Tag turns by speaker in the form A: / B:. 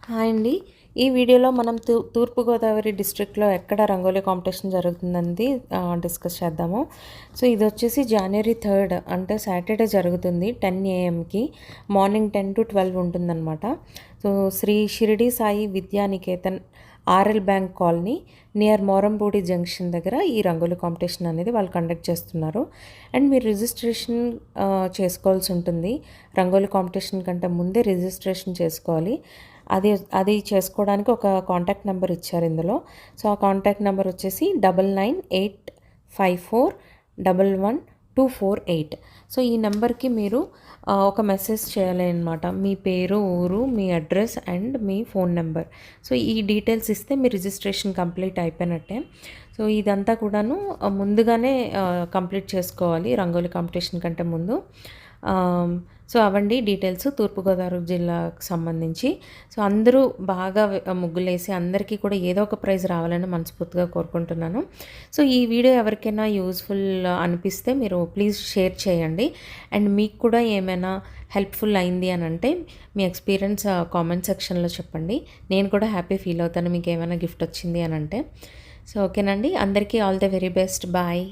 A: Hi అండి. ఈ వీడియోలో మనం తూర్పుగోదావరి డిస్ట్రిక్ట్‌లో ఎక్కడ రంగోలీ కాంపిటీషన్ జరుగుతుందనేది డిస్కస్ చేద్దాము. సో, ఇదొచ్చేసి జనవరి 3 అంటే సాటర్డే జరుగుతుంది 10 AM మార్నింగ్ 10-12 ఉంటుందన్నమాట. So, Shri Shiridi Sai Vidyaniketan RL bank colony near Morampudi junction దగ్గర ఈ రంగోలీ కాంపిటీషన్ అనేది వాళ్ళు కండక్ట్ చేస్తున్నారు. అండ్ మీరు రిజిస్ట్రేషన్ చేసుకోవాల్సి ఉంటుంది. రంగోలీ కాంపిటీషన్ కంటే ముందే రిజిస్ట్రేషన్ చేసుకోవాలి. అది అది చేసుకోవడానికి ఒక కాంటాక్ట్ నెంబర్ ఇచ్చారు ఇందులో. సో, ఆ కాంటాక్ట్ నెంబర్ వచ్చేసి 9985411248. సో, ఈ నెంబర్కి మీరు ఒక మెసేజ్ చేయాలి అనమాట. మీ పేరు, ఊరు, మీ అడ్రస్ అండ్ మీ ఫోన్ నెంబర్. సో, ఈ డీటెయిల్స్ ఇస్తే మీ రిజిస్ట్రేషన్ కంప్లీట్ అయిపోయినట్టే. సో, ఇదంతా కూడాను ముందుగానే కంప్లీట్ చేసుకోవాలి రంగోలీ కాంపిటీషన్ కంటే ముందు. సో, అవండి డీటెయిల్స్ తూర్పుగోదావరి జిల్లాకు సంబంధించి. సో, అందరూ బాగా ముగ్గులేసి అందరికీ కూడా ఏదో ఒక ప్రైజ్ రావాలని మనస్ఫూర్తిగా కోరుకుంటున్నాను. సో, ఈ వీడియో ఎవరికైనా యూజ్ఫుల్ అనిపిస్తే మీరు ప్లీజ్ షేర్ చేయండి. అండ్ మీకు కూడా ఏమైనా హెల్ప్ఫుల్ అయింది అని అంటే మీ ఎక్స్పీరియన్స్ కామెంట్ సెక్షన్లో చెప్పండి. నేను కూడా హ్యాపీ ఫీల్ అవుతాను మీకు ఏమైనా గిఫ్ట్ వచ్చింది అని అంటే. సో, ఓకేనండి. అందరికీ all the very best. Bye.